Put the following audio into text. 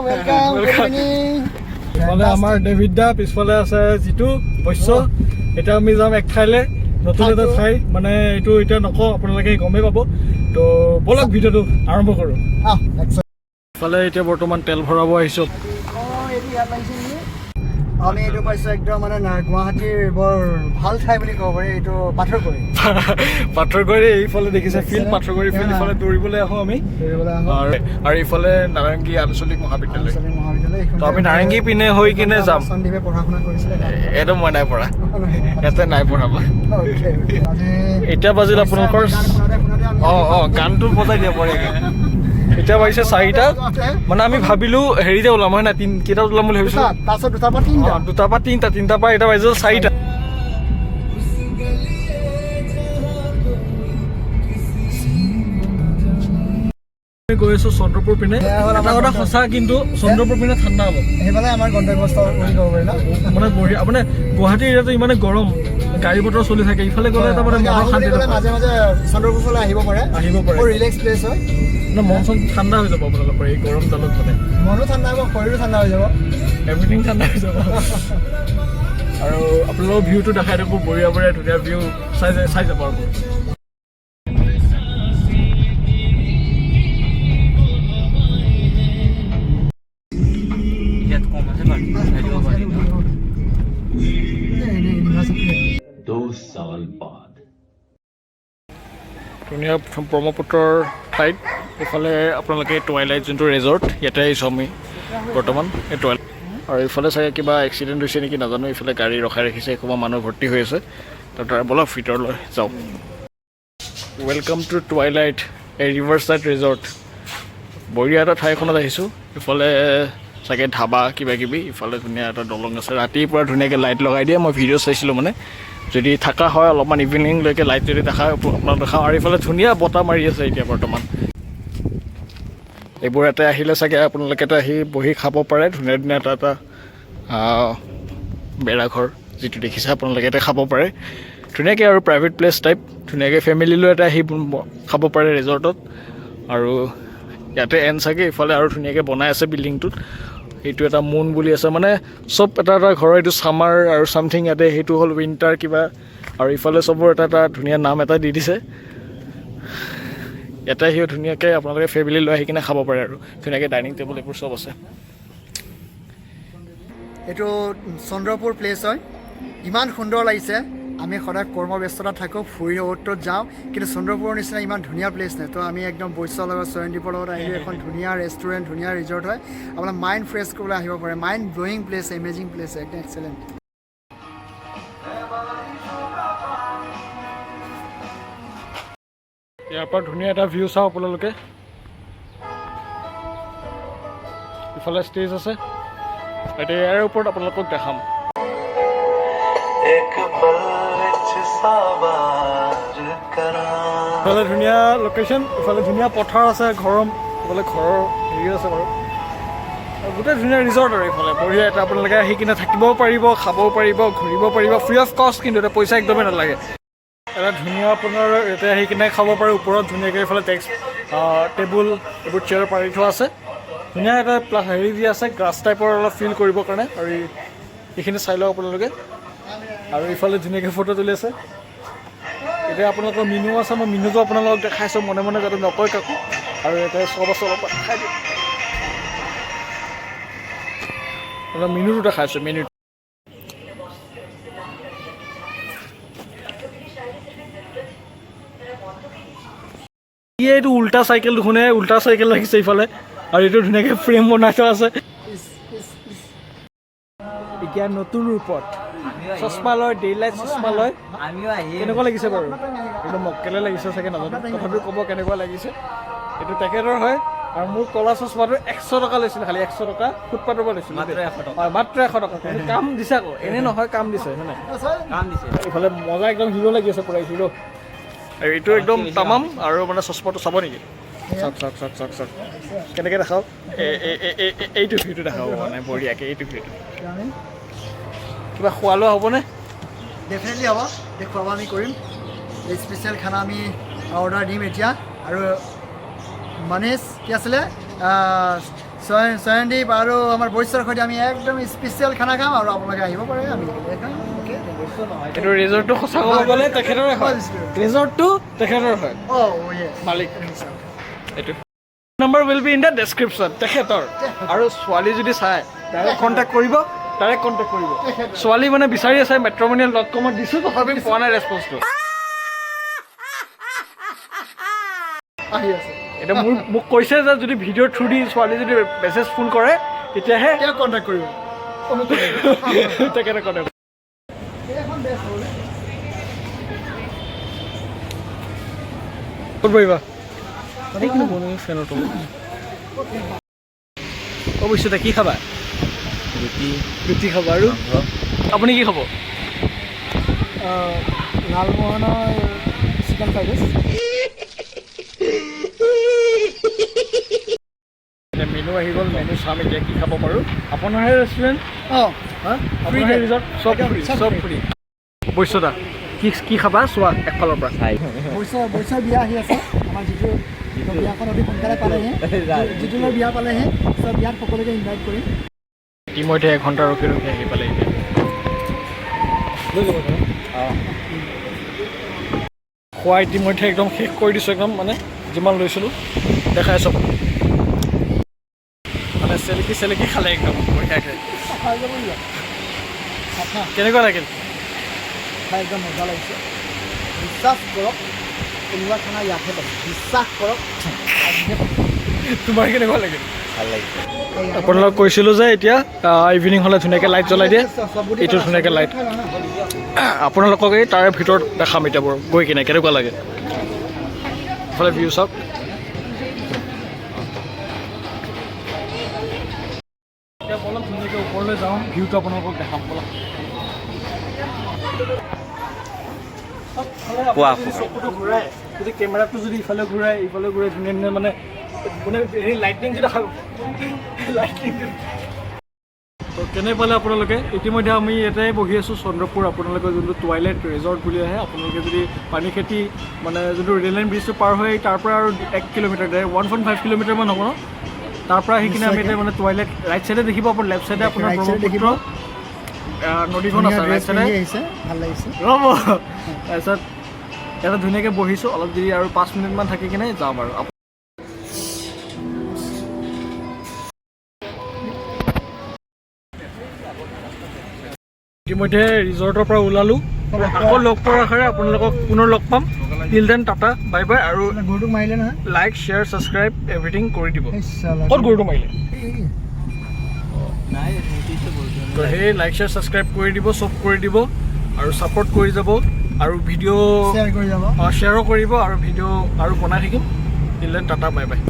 welcome. Good evening. মানে আমাৰ David দা পিছফালে আছে জিতু বৈশ্য এটা আমি যাম এক ঠাইলে নতুন এটা ঠাই মানে এইটো এতিয়া নকওঁ আপোনালোকে গমেই পাব তো বলক ভিডিঅ'টো আৰম্ভ কৰোঁ ইফালে এতিয়া বৰ্তমান তেল ভৰাব আহিছোঁ আমি এইটো পাইছোঁ একদম মানে গুৱাহাটীৰ বৰ ভাল ঠাই বুলি ক'ব পাৰি এইটো পাথৰগুৰি এইফালে দেখিছে ফিল্ড পাথৰগুৰি ফিল্ড ইফালে দৌৰিবলৈ আহোঁ আমি আৰু ইফালে নাৰেংগী আঞ্চলিক মহাবিদ্যালয় তো আমি নাৰেংগী পিনে হৈ কিনে যাম সন্দীপে পঢ়া শুনা কৰিছিলে এইটো মই নাই পঢ়া ইয়াতে নাই পঢ়াব এতিয়া বাজিল আপোনালোকৰ গানটো বজাই দিব পাৰে এতিয়া বাজিছে 4টা মানে আমি ভাবিলোঁ হেৰিতে ওলাম হয় না কেইটাত ওলাম বুলি ভাবিছোঁ দুটাৰ পৰা তিনিটাৰ পৰা এতিয়া বাজিছে 4টা গৈ আছো চন্দ্ৰপুৰ পিনে এটা কথা সঁচা কিন্তু চন্দ্ৰপুৰ পিনে ঠাণ্ডা হ'ব সেইফালে আমাৰ গন্তব্যস্থল বুলি ক'ব পাৰি ন মানে বঢ়িয়া মানে গুৱাহাটীৰ এৰিয়াটো ইমানে গৰম গাড়ী মটৰ চলি থাকে ইফালে গ'লে এটা মানে মনৰ শান্তি মাজে মাজে চন্দ্ৰপুৰ ফালে আহিব পাৰে ৰিলেক্স প্লেচ হয় মানে মন চন ঠাণ্ডা হৈ যাব আপোনালোকৰ এই গৰম দালত মানে মনো ঠাণ্ডা হ'ব শৰীৰো ঠাণ্ডা হৈ যাব এভৰিথিং ঠাণ্ডা হৈ যাব আৰু আপোনালোকৰ ভিউটো দেখাই থাকোঁ বঢ়িয়া বঢ়িয়া ধুনীয়া ভিউ চাই যাব আৰু ধুনীয়া ব্ৰহ্মপুত্ৰৰ ঠাইত এইফালে আপোনালোকে টুৱাইলাইট যোনটো ৰেজৰ্ট ইয়াতে আহিছোঁ আমি বৰ্তমান এই টুৱাইলাইট আৰু এইফালে চাগে কিবা এক্সিডেণ্ট হৈছে নেকি নাজানো এইফালে গাড়ী ৰখাই ৰাখিছে এসোপা মানুহ ভৰ্তি হৈ আছে তাৰ বলক ভিতৰলৈ যাওঁ ৱেলকাম টু টুৱাইলাইট এই ৰিভাৰছাইড ৰিজৰ্ট বঢ়িয়া এটা ঠাইখনত আহিছোঁ ইফালে চাগে ধাবা কিবা কিবি ইফালে ধুনীয়া এটা দলং আছে ৰাতিপুৱা ধুনীয়াকৈ লাইট লগাই দিয়ে মই ভিডিঅ' চাইছিলোঁ মানে যদি থকা হয় অলপমান ইভিনিংলৈকে লাইট যদি দেখা আপোনাক দেখাওঁ আৰু ইফালে ধুনীয়া বতাহ মাৰি আছে এতিয়া বৰ্তমান এইবোৰ এটা আহিলে চাগে আপোনালোকে এটা আহি বহি খাব পাৰে ধুনীয়া ধুনীয়া এটা বেৰাঘৰ যিটো দেখিছে আপোনালোকে এটা খাব পাৰে ধুনীয়াকৈ আৰু প্ৰাইভেট প্লেচ টাইপ ধুনীয়াকৈ ফেমিলি লৈ এটা আহি খাব পাৰে ৰিজৰ্টত আৰু ইয়াতে এন চাগে ইফালে আৰু ধুনীয়াকৈ বনাই আছে বিল্ডিংটোত এইটো এটা মুন বুলি আছে মানে চব এটা এটা ঘৰৰ এইটো ছামাৰ আৰু ছামথিং ইয়াতে সেইটো হ'ল উইণ্টাৰ কিবা আৰু ইফালে চবৰ এটা এটা ধুনীয়া নাম এটা দি দিছে ইয়াতে আহিও ধুনীয়াকৈ আপোনালোকে ফেমিলি লৈ আহি কিনে খাব পাৰে আৰু ধুনীয়াকৈ ডাইনিং টেবুল এইবোৰ চব আছে এইটো চন্দ্ৰপুৰ প্লেচ হয় ইমান সুন্দৰ লাগিছে আমি সদায় কৰ্মব্যস্ততা থাকোঁ ফুৰি অ'টত যাওঁ কিন্তু চন্দ্ৰপুৰৰ নিচিনা ইমান ধুনীয়া প্লেচ নাই তো আমি একদম বৈশ্যৰ লগত চয়নদ্বীপৰ লগত আহিলোঁ এখন ধুনীয়া ৰেষ্টুৰেণ্ট ধুনীয়া ৰিজৰ্ট হয় আপোনাৰ মাইণ্ড ফ্ৰেছ কৰিবলৈ আহিব পাৰে মাইণ্ড ব্ল'য়িং প্লেচ এমেজিং প্লেচ একদম এক্সেলেণ্ট ইয়াৰ পৰা ধুনীয়া এটা ভিউ চাওঁ আপোনালোকে ইফালে ষ্টেজ আছে এতিয়া ইয়াৰ ওপৰত আপোনালোকক দেখাম ইফালে ধুনীয়া লোকেশ্যন ইফালে ধুনীয়া পথাৰ আছে ইফালে ঘৰৰ হেৰি আছে বাৰু গোটেই ধুনীয়া ৰিজৰ্ট আৰু এইফালে বঢ়িয়া এটা আপোনালোকে আহি কিনে থাকিবও পাৰিব খাবও পাৰিব ঘূৰিব পাৰিব ফ্ৰী অফ কষ্ট কিন্তু এটা পইচা একদমেই নালাগে এটা ধুনীয়া আপোনাৰ ইয়াতে আহি কিনে খাব পাৰে ওপৰত ধুনীয়াকৈ এইফালে ডেস্ক টেবুল এইবোৰ চেয়াৰ পাৰি থোৱা আছে ধুনীয়া এটা হেৰি দি আছে গ্ৰাছ টাইপৰ অলপ ফিল কৰিবৰ কাৰণে আৰু এইখিনি চাই লওক আপোনালোকে আৰু ইফালে ধুনীয়াকৈ ফটো তুলি আছে এতিয়া আপোনালোকৰ মেনু আছে মই মেনুটো আপোনালোকক দেখাইছোঁ মনে মনে যাতে নকয় কাকো আৰু এতিয়া চব আছে অলপ দেখাই দিওঁ মেনুটো দেখাইছোঁ মেনু এইটো উল্টা চাইকেল দেখোনে উল্টা চাইকেল লাগিছে ইফালে আৰু এইটো ধুনীয়াকৈ ফ্ৰেম বনাই থোৱা আছে এতিয়া নতুন ৰূপত চশমা লয় ডেইলাইট চশমা লয় কেনেকুৱা লাগিছে বাৰু একদম মক্কেলে লাগিছে চাগে নাজানো তথাপিও ক'ব কেনেকুৱা লাগিছে এইটো তেখেতৰ হয় আৰু মোৰ ক'লা চশমাটো 100 টকা লৈছিলে খালি 100 টকা ফুটপাথৰ পৰা লৈছিলোঁ মাত্ৰ 100 টকা কাম দিছে আকৌ এনে নহয় কাম দিছে হয়নে কাম দিছে এইফালে মজা একদম হিৰো লাগি আছে পুৰা হিৰো আৰু এইটো একদম তামাম আৰু মানে চশমাটো চাব নেকি চাওক চাওক চাওক চাওক চাওক কেনেকৈ দেখাওক এইটো ভিউটো দেখাব মানে বঢ়িয়াকৈ এইটো ভিউটো কিবা খোৱা লোৱা হ'বনে ডেফিনেটলি হ'ব দেখুৱাব আমি কৰিম এই স্পেচিয়েল খানা আমি অৰ্ডাৰ দিম এতিয়া আৰু মনীষ কি আছিলে চয়নদীপ আৰু আমাৰ বৈশ্যৰ সৈতে আমি একদম স্পেচিয়েল খানা খাম আৰু আপোনালোকে আহিব পাৰে আমি খাম অ'কে এইটো ৰিজৰ্টটো সঁচা ক'ব গ'লে তেখেতৰে হয় ৰিজৰ্টটো তেখেতৰ হয় মালিক এইটো number will be in the description তেখেতৰ আৰু ছোৱালী যদি চাই ডাইৰেক্ট কণ্টেক্ট কৰিব ছোৱালী মানে বিচাৰি আছে matrimonial.com-ত দিছোঁ তথাপি পোৱা নাই ৰেছপন্সটো আহি আছে এতিয়া মোক কৈছে যে যদি ভিডিঅ'ৰ থ্ৰু দি ছোৱালী যদি মেছেজ ফোন কৰে তেতিয়াহে তেওঁ কণ্টেক্ট কৰিব তেখেতে কণ্টেক্ট ক'ত বহিবা ফেনৰ তলত অৱশ্যে কি খাবা ৰুটি খাবা আৰু আপুনি কি খাব লালমোহনৰ চিকেন ফ্ৰাইড ৰাইচ মেনু আহি গ'ল মেনু চাম এতিয়া কি খাব পাৰোঁ আপোনাৰহে ৰেষ্টুৰেণ্ট আপোনাৰহে ৰিজৰ্ট চব ফ্ৰী বৈশ্যদা কি খাবা চোৱা একফালৰ পৰা বৈশ্যৰ বিয়া আহি আছে আমাৰ যিটো বিয়াখন অতি সোনকালে পালেহে যিটোলৈ বিয়া পালেহে চব বিয়াত সকলোকে ইনভাইট কৰিম ইতিমধ্যে এঘণ্টা ৰখি আহি পালে এতিয়া খোৱা ইতিমধ্যে একদম শেষ কৰি দিছোঁ একদম মানে যিমান লৈছিলোঁ দেখাই চব মানে চেলেকি খালে একদম বঢ়িয়াকৈ কেনেকুৱা লাগিল খাই একদম মজা লাগিছে বিশ্বাস কৰক কোনোবা খানা ইয়াতহে পাব বিশ্বাস কৰক তোমাৰ কেনেকুৱা লাগিল ভাল লাগিছে আপোনালোকক কৈছিলোঁ যে এতিয়া ইভিনিং হ'লে ধুনীয়াকৈ লাইট জ্বলাই দিয়ে এইটো ধুনীয়াকৈ লাইট আপোনালোকক এই তাৰে ভিতৰত দেখাম এতিয়া বৰ গৈ কিনে কেনেকুৱা লাগে ইফালে ভিউ চাওক এতিয়া অলপ ধুনীয়াকৈ ওপৰলৈ যাওঁ ভিউটো আপোনালোকক দেখাম অলপ চকুটো ঘূৰাই যদি কেমেৰাটো যদি ইফালে ঘূৰাই ধুনীয়া ধুনীয়া মানে হেৰি লাইটিং যদি লাইটিং কেনে পালে আপোনালোকে ইতিমধ্যে আমি ইয়াতে বহি আছোঁ চন্দ্ৰপুৰ আপোনালোকে যোনটো টুৱাইলাইট ৰিজৰ্ট বুলি আহে আপোনালোকে যদি পানী খেতি মানে যোনটো ৰেল লাইন ব্ৰিজটো পাৰ হৈ তাৰ পৰা আৰু 1 কিলোমিটাৰ 1.5 কিলোমিটাৰমান হ'ব ন তাৰ পৰা আহি কিনে আমি এতিয়া মানে টুৱাইলাইট ৰাইট চাইডে দেখিব আপোনাৰ লেফ্ট চাইডে আপোনাৰ ব্ৰহ্মপুত্ৰ নদীখন আছে ৰাইট চাইডে ভাল লাগিছে ৰ'ব তাৰপিছত ইয়াতে ধুনীয়াকৈ বহিছোঁ অলপ দেৰি আৰু 5 মিনিটমান থাকি কিনে যাম আৰু ইতিমধ্যে ৰিজৰ্টৰ পৰা ওলালোঁ আকৌ লগ পোৱাৰ আশাৰে আপোনালোকক পুনৰ লগ পাম till then tata bye bye আৰু গৰুটো মাৰিলে নহয় লাইক শ্বেয়াৰ ছাবস্ক্ৰাইব এভৰিথিং কৰি দিব ক'ত গৰুটো মাৰিলে তো সেই লাইক শ্বেয়াৰ ছাবস্ক্ৰাইব কৰি দিব চব কৰি দিব আৰু ছাপোৰ্ট কৰি যাব আৰু ভিডিঅ' শ্বেয়াৰ কৰি যাব শ্বেয়াৰো কৰিব আৰু ভিডিঅ' আৰু বনাই থাকিম till then tata bye bye